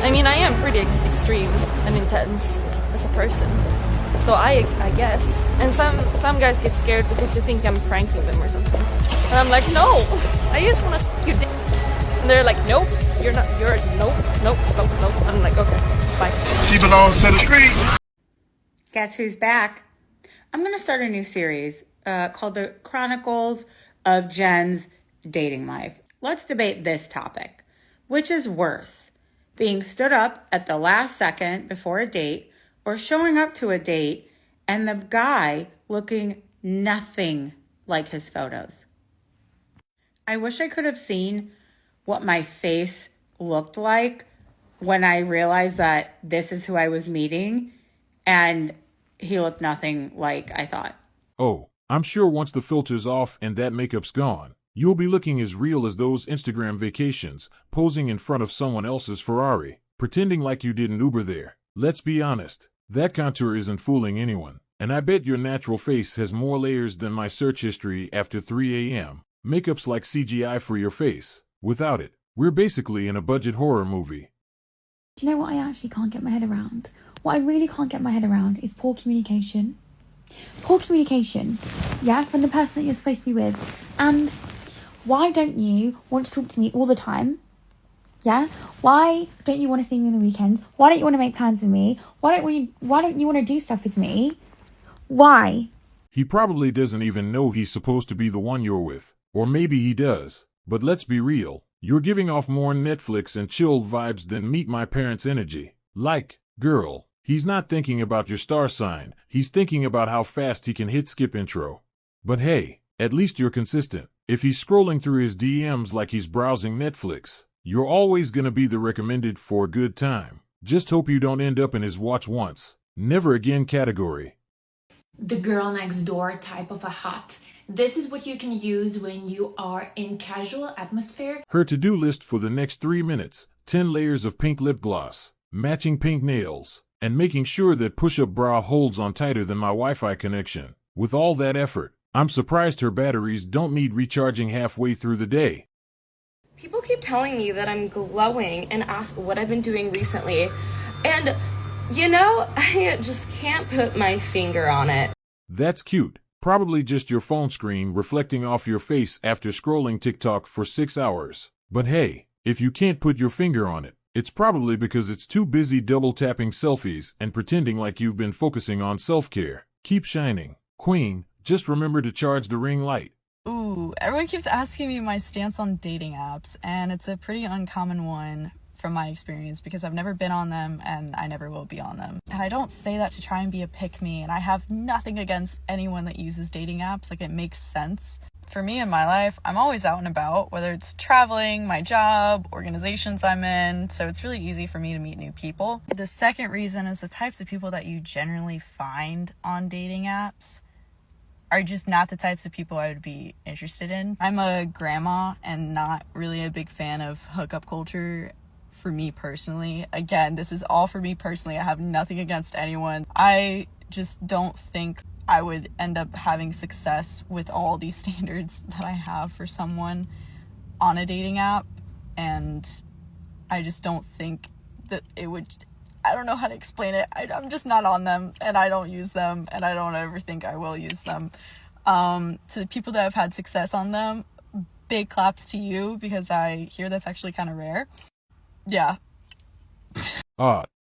I mean, I am pretty extreme and intense as a person. So I guess. And some guys get scared because they think I'm pranking them or something. And I'm like, no, I just want to suck your dick. And they're like, nope, you're not, nope. I'm like, okay, bye. She belongs to the street. Guess who's back? I'm going to start a new series called The Chronicles of Jen's Dating Life. Let's debate this topic. Which is worse, being stood up at the last second before a date or showing up to a date and the guy looking nothing like his photos? I wish I could have seen what my face looked like when I realized that this is who I was meeting and he looked nothing like I thought. Oh, I'm sure once the filter's off and that makeup's gone, you'll be looking as real as those Instagram vacations, posing in front of someone else's Ferrari, pretending like you didn't Uber there. Let's be honest, that contour isn't fooling anyone. And I bet your natural face has more layers than my search history after 3 a.m. Makeup's like CGI for your face. Without it, we're basically in a budget horror movie. Do you know what I actually can't get my head around? What I really can't get my head around is poor communication. Poor communication, yeah, from the person that you're supposed to be with. And why don't you want to talk to me all the time? Yeah? Why don't you want to see me on the weekends? Why don't you want to make plans with me? Why don't you want to do stuff with me? Why? He probably doesn't even know he's supposed to be the one you're with. Or maybe he does. But let's be real. You're giving off more Netflix and chilled vibes than Meet My Parents energy. Like, girl, he's not thinking about your star sign. He's thinking about how fast he can hit skip intro. But hey, at least you're consistent. If he's scrolling through his DMs like he's browsing Netflix, you're always gonna be the recommended for a good time. Just hope you don't end up in his watch once, never again category. The girl next door type of a hot. This is what you can use when you are in casual atmosphere. Her to-do list for the next 3 minutes: 10 layers of pink lip gloss, matching pink nails, and making sure that push-up bra holds on tighter than my Wi-Fi connection. With all that effort, I'm surprised her batteries don't need recharging halfway through the day. People keep telling me that I'm glowing and ask what I've been doing recently. And, you know, I just can't put my finger on it. That's cute. Probably just your phone screen reflecting off your face after scrolling TikTok for 6 hours. But hey, if you can't put your finger on it, it's probably because it's too busy double-tapping selfies and pretending like you've been focusing on self-care. Keep shining. Queen, just remember to charge the ring light. Ooh, everyone keeps asking me my stance on dating apps, and it's a pretty uncommon one from my experience because I've never been on them and I never will be on them. And I don't say that to try and be a pick-me, and I have nothing against anyone that uses dating apps. Like, it makes sense. For me in my life, I'm always out and about, whether it's traveling, my job, organizations I'm in, so it's really easy for me to meet new people. The second reason is the types of people that you generally find on dating apps are just not the types of people I would be interested in. I'm a grandma and not really a big fan of hookup culture for me personally. Again, this is all for me personally. I have nothing against anyone. I just don't think I would end up having success with all these standards that I have for someone on a dating app. And I just don't think that it would, I don't know how to explain it. I'm just not on them, and I don't use them, and I don't ever think I will use them. To the people that have had success on them, big claps to you, because I hear that's actually kind of rare. Yeah.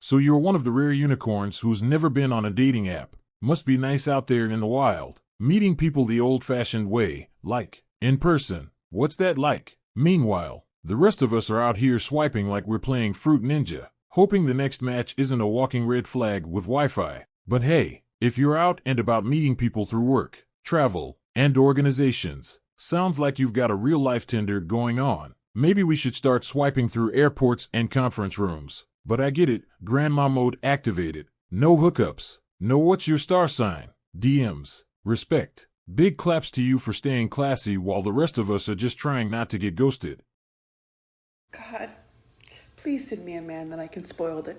So you're one of the rare unicorns who's never been on a dating app. Must be nice out there in the wild, meeting people the old-fashioned way, like, in person. What's that like? Meanwhile, the rest of us are out here swiping like we're playing Fruit Ninja, hoping the next match isn't a walking red flag with Wi-Fi. But hey, if you're out and about meeting people through work, travel, and organizations, sounds like you've got a real-life Tinder going on. Maybe we should start swiping through airports and conference rooms. But I get it, grandma mode activated. No hookups. No what's your star sign. DMs. Respect. Big claps to you for staying classy while the rest of us are just trying not to get ghosted. God, please send me a man that I can spoil the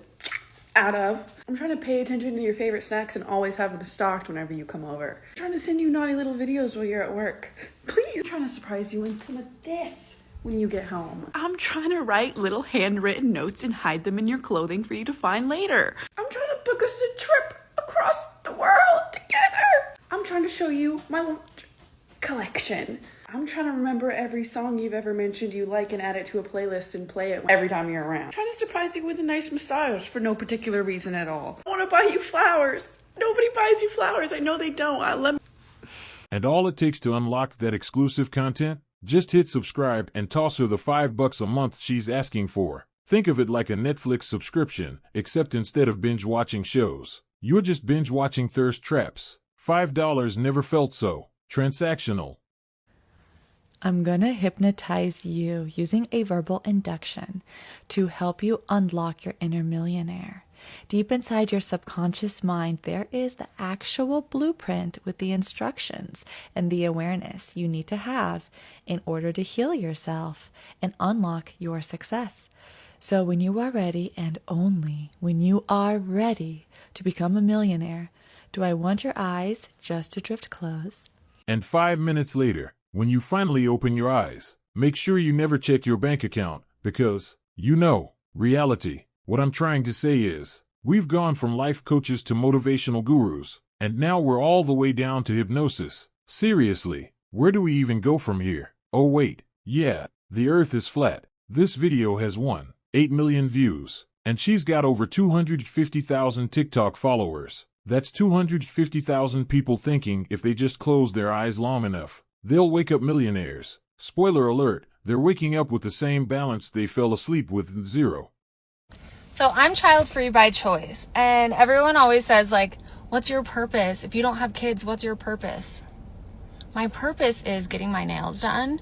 out of. I'm trying to pay attention to your favorite snacks and always have them stocked whenever you come over. I'm trying to send you naughty little videos while you're at work. Please. I'm trying to surprise you with some of this. when you get home. I'm trying to write little handwritten notes and hide them in your clothing for you to find later. I'm trying to book us a trip across the world together. I'm trying to show you my little collection. I'm trying to remember every song you've ever mentioned you like and add it to a playlist and play it every time you're around. I'm trying to surprise you with a nice massage for no particular reason at all. I want to buy you flowers. Nobody buys you flowers. I know they don't. And all it takes to unlock that exclusive content? Just hit subscribe and toss her the $5 a month she's asking for. Think of it like a Netflix subscription, except instead of binge-watching shows, you're just binge-watching thirst traps. $5 never felt so transactional. I'm gonna hypnotize you using a verbal induction to help you unlock your inner millionaire. Deep inside your subconscious mind, there is the actual blueprint with the instructions and the awareness you need to have in order to heal yourself and unlock your success. So when you are ready, and only when you are ready to become a millionaire, do I want your eyes just to drift closed? And 5 minutes later, when you finally open your eyes, make sure you never check your bank account because, reality. What I'm trying to say is, we've gone from life coaches to motivational gurus, and now we're all the way down to hypnosis. Seriously, where do we even go from here? Oh wait, yeah, the earth is flat. This video has 1.8 million views, and she's got over 250,000 TikTok followers. That's 250,000 people thinking if they just close their eyes long enough, they'll wake up millionaires. Spoiler alert, they're waking up with the same balance they fell asleep with, zero. So I'm child-free by choice, and everyone always says, like, what's your purpose? If you don't have kids, what's your purpose? My purpose is getting my nails done,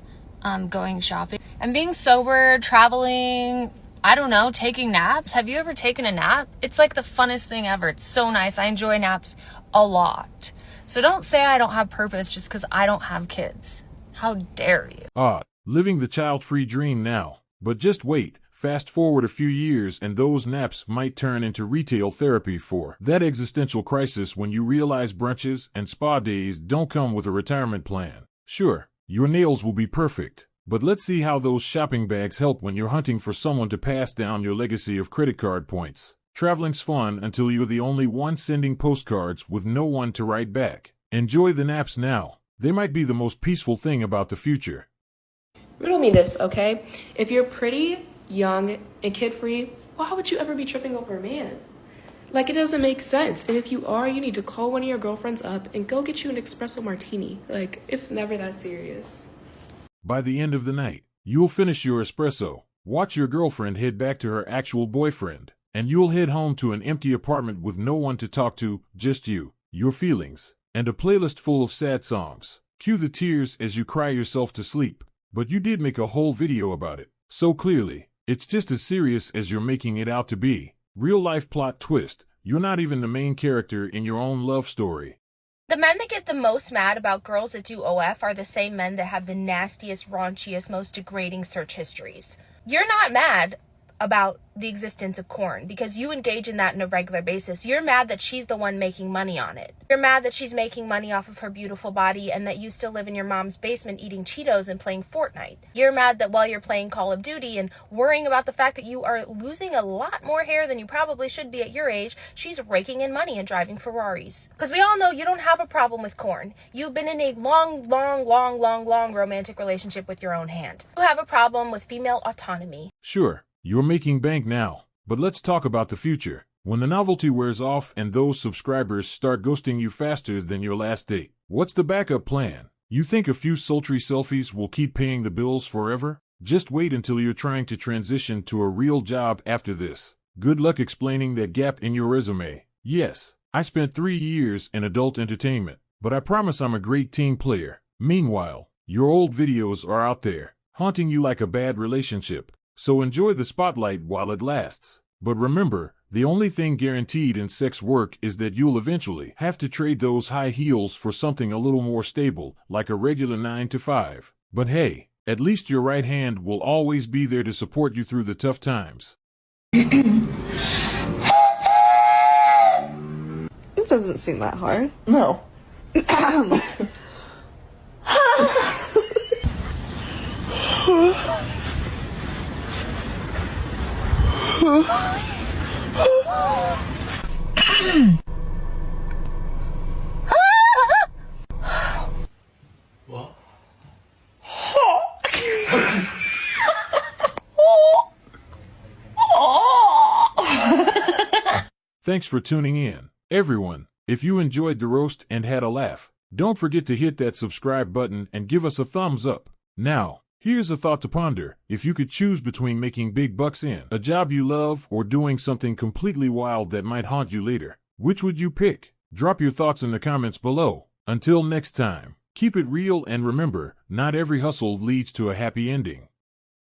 going shopping, and being sober, traveling, I don't know, taking naps. Have you ever taken a nap? It's like the funnest thing ever. It's so nice. I enjoy naps a lot. So don't say I don't have purpose just because I don't have kids. How dare you? Living the child-free dream now. But just wait. Fast forward a few years and those naps might turn into retail therapy for that existential crisis when you realize brunches and spa days don't come with a retirement plan. Sure, your nails will be perfect, but let's see how those shopping bags help when you're hunting for someone to pass down your legacy of credit card points. Traveling's fun until you're the only one sending postcards with no one to write back. Enjoy the naps now. They might be the most peaceful thing about the future. Riddle me this, okay? If you're pretty, young, and kid-free, why would you ever be tripping over a man? Like, it doesn't make sense. And if you are, you need to call one of your girlfriends up and go get you an espresso martini. Like, it's never that serious. By the end of the night, you'll finish your espresso, watch your girlfriend head back to her actual boyfriend, and you'll head home to an empty apartment with no one to talk to, just you, your feelings, and a playlist full of sad songs. Cue the tears as you cry yourself to sleep. But you did make a whole video about it, so clearly, it's just as serious as you're making it out to be. Real-life plot twist, you're not even the main character in your own love story. The men that get the most mad about girls that do OF are the same men that have the nastiest, raunchiest, most degrading search histories. You're not mad about the existence of corn because you engage in that on a regular basis. You're mad that she's the one making money on it. You're mad that she's making money off of her beautiful body and that you still live in your mom's basement eating Cheetos and playing Fortnite. You're mad that while you're playing Call of Duty and worrying about the fact that you are losing a lot more hair than you probably should be at your age, she's raking in money and driving Ferraris. Because we all know you don't have a problem with corn. You've been in a long romantic relationship with your own hand. You have a problem with female autonomy. Sure. You're making bank now, but let's talk about the future. When the novelty wears off and those subscribers start ghosting you faster than your last date, what's the backup plan? You think a few sultry selfies will keep paying the bills forever? Just wait until you're trying to transition to a real job after this. Good luck explaining that gap in your resume. Yes, I spent 3 years in adult entertainment, but I promise I'm a great team player. Meanwhile, your old videos are out there, haunting you like a bad relationship. So enjoy the spotlight while it lasts. But remember, the only thing guaranteed in sex work is that you'll eventually have to trade those high heels for something a little more stable, like a regular 9 to 5. But hey, at least your right hand will always be there to support you through the tough times. It doesn't seem that hard. No. What? Thanks for tuning in, everyone. If you enjoyed the roast and had a laugh, don't forget to hit that subscribe button and give us a thumbs up. Now, here's a thought to ponder. If you could choose between making big bucks in a job you love or doing something completely wild that might haunt you later, which would you pick? Drop your thoughts in the comments below. Until next time, keep it real and remember, not every hustle leads to a happy ending.